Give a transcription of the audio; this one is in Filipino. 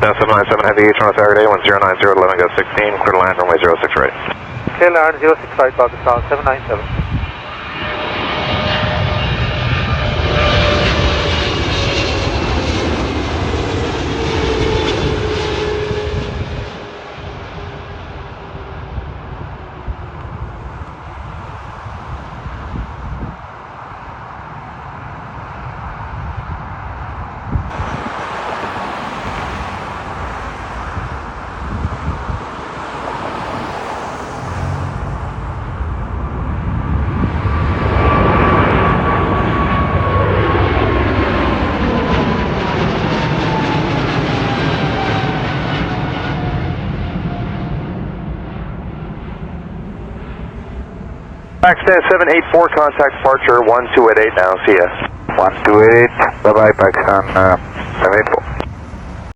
797 Aviation on Saturday, 1090 at 11 go 16, clear to land, runway 06 right. Clear land 06 right, Pakistan 797. Pakistan 784, contact departure 1288 now, see ya. 1288, bye bye Pakistan 784.